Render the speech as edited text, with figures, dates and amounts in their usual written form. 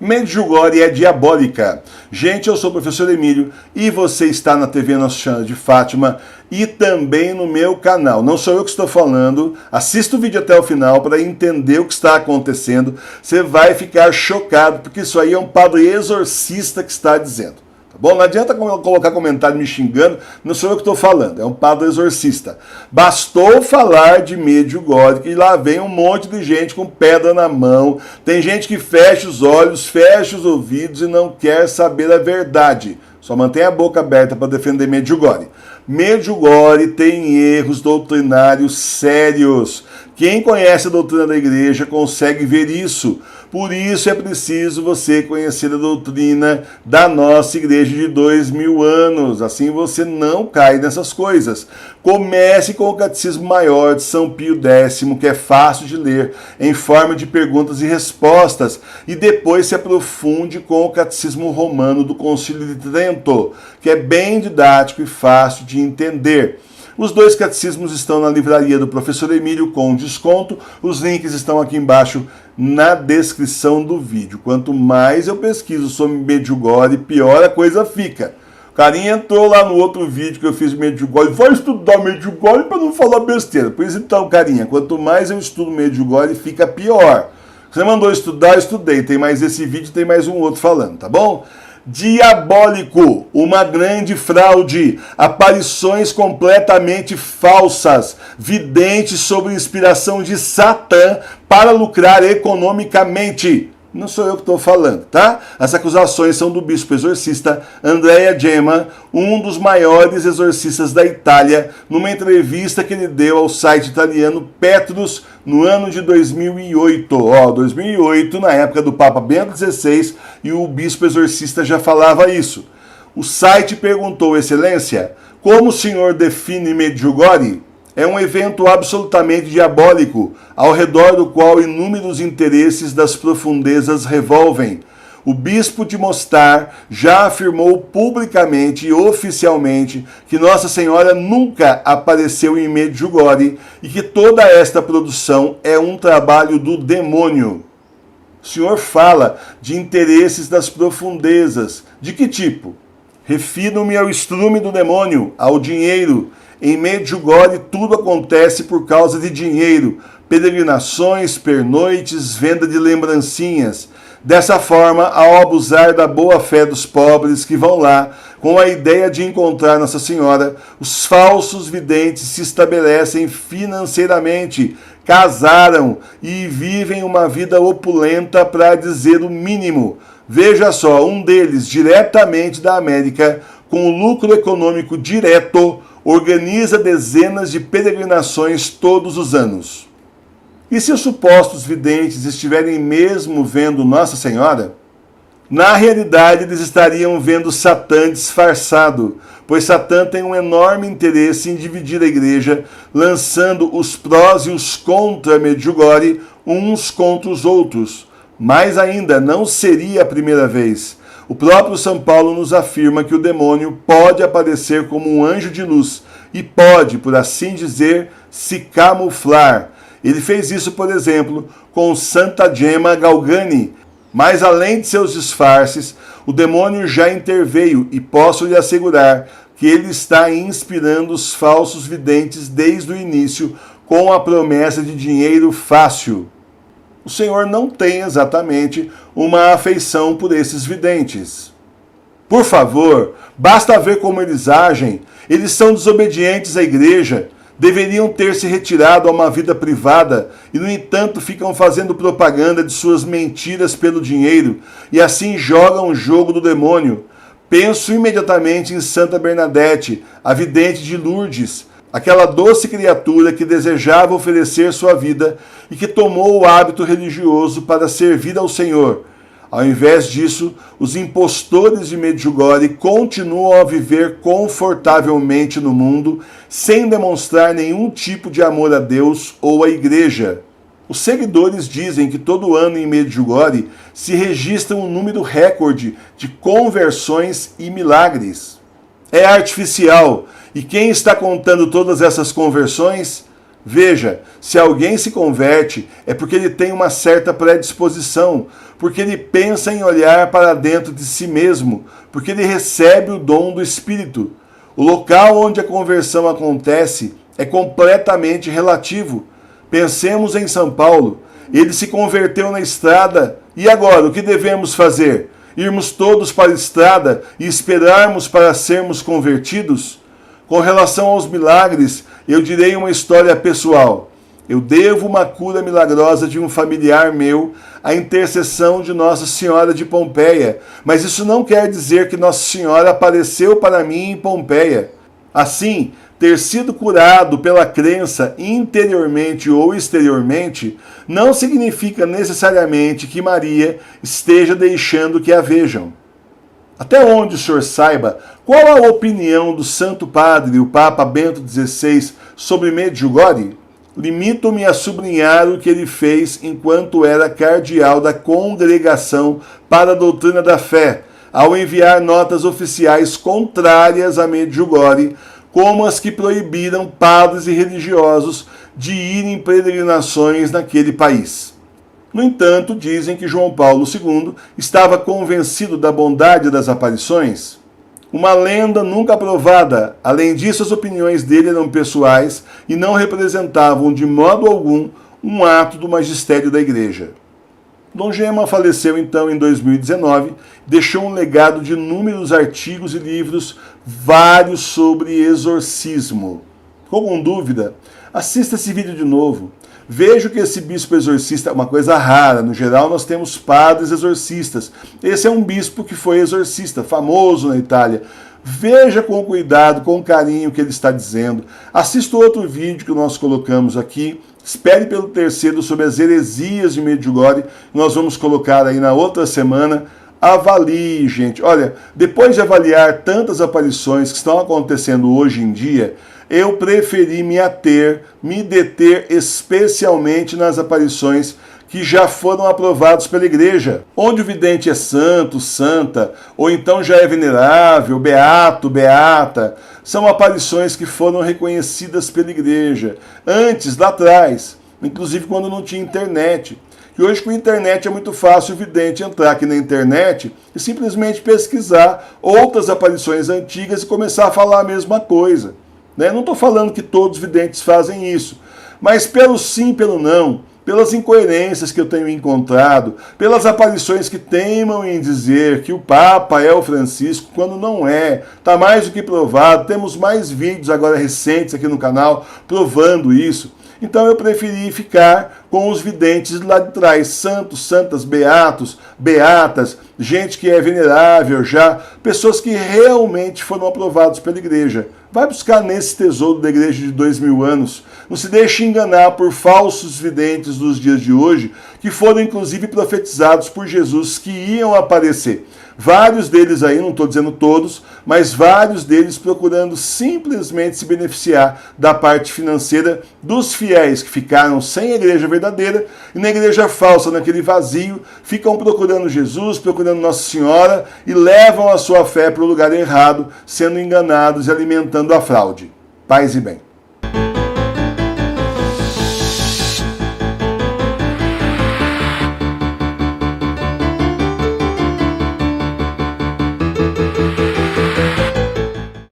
Medjugorje é diabólica. Gente, eu sou o professor Emílio e você está na TV Nossa Senhora de Fátima e também no meu canal. Não sou eu que estou falando, assista o vídeo até o final para entender o que está acontecendo. Você vai ficar chocado, porque isso aí é um padre exorcista que está dizendo. Tá bom? Não adianta colocar comentário me xingando, não sou eu que estou falando, é um padre exorcista. Bastou falar de Medjugorje que lá vem um monte de gente com pedra na mão, tem gente que fecha os olhos, fecha os ouvidos e não quer saber a verdade. Só mantém a boca aberta para defender Medjugorje. Medjugorje tem erros doutrinários sérios. Quem conhece a doutrina da igreja consegue ver isso. Por isso é preciso você conhecer a doutrina da nossa igreja de 2000 anos. Assim você não cai nessas coisas. Comece com o Catecismo Maior de São Pio X, que é fácil de ler, em forma de perguntas e respostas. E depois se aprofunde com o Catecismo Romano do Concílio de Trento, que é bem didático e fácil de entender. Os dois catecismos estão na livraria do Professor Emílio com desconto. Os links estão aqui embaixo na descrição do vídeo. Quanto mais eu pesquiso sobre Medjugorje, pior a coisa fica. O carinha entrou lá no outro vídeo que eu fiz de Medjugorje. Vai estudar Medjugorje para não falar besteira. Por isso então, carinha, quanto mais eu estudo Medjugorje, fica pior. Você mandou estudar, eu estudei. Tem mais esse vídeo, tem mais um outro falando, tá bom? Diabólico, uma grande fraude, aparições completamente falsas, videntes sob inspiração de Satã para lucrar economicamente. Não sou eu que estou falando, tá? As acusações são do bispo exorcista Andrea Gemma, um dos maiores exorcistas da Itália, numa entrevista que ele deu ao site italiano Petrus no ano de 2008. 2008, na época do Papa Bento XVI, e o bispo exorcista já falava isso. O site perguntou, Excelência, como o senhor define Medjugorje? É um evento absolutamente diabólico, ao redor do qual inúmeros interesses das profundezas revolvem. O bispo de Mostar já afirmou publicamente e oficialmente que Nossa Senhora nunca apareceu em Medjugorje e que toda esta produção é um trabalho do demônio. O senhor fala de interesses das profundezas. De que tipo? Refiro-me ao estrume do demônio, ao dinheiro. Em Medjugorje tudo acontece por causa de dinheiro, peregrinações, pernoites, venda de lembrancinhas. Dessa forma, ao abusar da boa-fé dos pobres que vão lá com a ideia de encontrar Nossa Senhora, os falsos videntes se estabelecem financeiramente, casaram e vivem uma vida opulenta para dizer o mínimo. Veja só, um deles, diretamente da América, com lucro econômico direto, organiza dezenas de peregrinações todos os anos. E se os supostos videntes estiverem mesmo vendo Nossa Senhora? Na realidade, eles estariam vendo Satã disfarçado, pois Satã tem um enorme interesse em dividir a igreja, lançando os prós e os contra Medjugorje uns contra os outros. Mais ainda, não seria a primeira vez. O próprio São Paulo nos afirma que o demônio pode aparecer como um anjo de luz e pode, por assim dizer, se camuflar. Ele fez isso, por exemplo, com Santa Gemma Galgani, mas além de seus disfarces, o demônio já interveio e posso lhe assegurar que ele está inspirando os falsos videntes desde o início com a promessa de dinheiro fácil. O Senhor não tem exatamente uma afeição por esses videntes. Por favor, basta ver como eles agem. Eles são desobedientes à igreja, deveriam ter se retirado a uma vida privada e, no entanto, ficam fazendo propaganda de suas mentiras pelo dinheiro e assim jogam o jogo do demônio. Penso imediatamente em Santa Bernadette, a vidente de Lourdes, aquela doce criatura que desejava oferecer sua vida e que tomou o hábito religioso para servir ao Senhor. Ao invés disso, os impostores de Medjugorje continuam a viver confortavelmente no mundo, sem demonstrar nenhum tipo de amor a Deus ou à igreja. Os seguidores dizem que todo ano em Medjugorje se registra um número recorde de conversões e milagres. É artificial. E quem está contando todas essas conversões? Veja, se alguém se converte, é porque ele tem uma certa predisposição, porque ele pensa em olhar para dentro de si mesmo, porque ele recebe o dom do Espírito. O local onde a conversão acontece é completamente relativo. Pensemos em São Paulo. Ele se converteu na estrada, e agora o que devemos fazer? Irmos todos para a estrada e esperarmos para sermos convertidos? Com relação aos milagres, eu direi uma história pessoal. Eu devo uma cura milagrosa de um familiar meu à intercessão de Nossa Senhora de Pompeia, mas isso não quer dizer que Nossa Senhora apareceu para mim em Pompeia. Assim, ter sido curado pela crença interiormente ou exteriormente não significa necessariamente que Maria esteja deixando que a vejam. Até onde o senhor saiba, qual a opinião do Santo Padre, o Papa Bento XVI, sobre Medjugorje? Limito-me a sublinhar o que ele fez enquanto era cardeal da Congregação para a Doutrina da Fé, ao enviar notas oficiais contrárias a Medjugorje, como as que proibiram padres e religiosos de irem em peregrinações naquele país. No entanto, dizem que João Paulo II estava convencido da bondade das aparições. Uma lenda nunca provada. Além disso, as opiniões dele eram pessoais e não representavam de modo algum um ato do magistério da Igreja. Dom Gema faleceu então em 2019, deixou um legado de inúmeros artigos e livros, vários sobre exorcismo. Com dúvida, assista esse vídeo de novo. Veja que esse bispo exorcista é uma coisa rara. No geral, nós temos padres exorcistas. Esse é um bispo que foi exorcista, famoso na Itália. Veja com cuidado, com carinho o que ele está dizendo. Assista outro vídeo que nós colocamos aqui. Espere pelo terceiro sobre as heresias de Medjugorje. Nós vamos colocar aí na outra semana. Avalie, gente. Olha, depois de avaliar tantas aparições que estão acontecendo hoje em dia, eu preferi me deter especialmente nas aparições que já foram aprovados pela Igreja, onde o vidente é santo, santa, ou então já é venerável, beato, beata. São aparições que foram reconhecidas pela Igreja, antes, lá atrás, inclusive quando não tinha internet. E hoje com a internet é muito fácil o vidente entrar aqui na internet e simplesmente pesquisar outras aparições antigas e começar a falar a mesma coisa. Não estou falando que todos os videntes fazem isso, mas pelo sim, pelo não, pelas incoerências que eu tenho encontrado, pelas aparições que teimam em dizer que o Papa é o Francisco, quando não é, está mais do que provado, temos mais vídeos agora recentes aqui no canal provando isso. Então eu preferi ficar com os videntes lá de trás, santos, santas, beatos, beatas, gente que é venerável já, pessoas que realmente foram aprovados pela Igreja. Vai buscar nesse tesouro da Igreja de 2000 anos. Não se deixe enganar por falsos videntes dos dias de hoje, que foram inclusive profetizados por Jesus que iam aparecer. Vários deles aí, não estou dizendo todos, mas vários deles procurando simplesmente se beneficiar da parte financeira dos fiéis que ficaram sem a igreja verdadeira e na igreja falsa, naquele vazio, ficam procurando Jesus, procurando Nossa Senhora e levam a sua fé para o lugar errado, sendo enganados e alimentando a fraude. Paz e bem.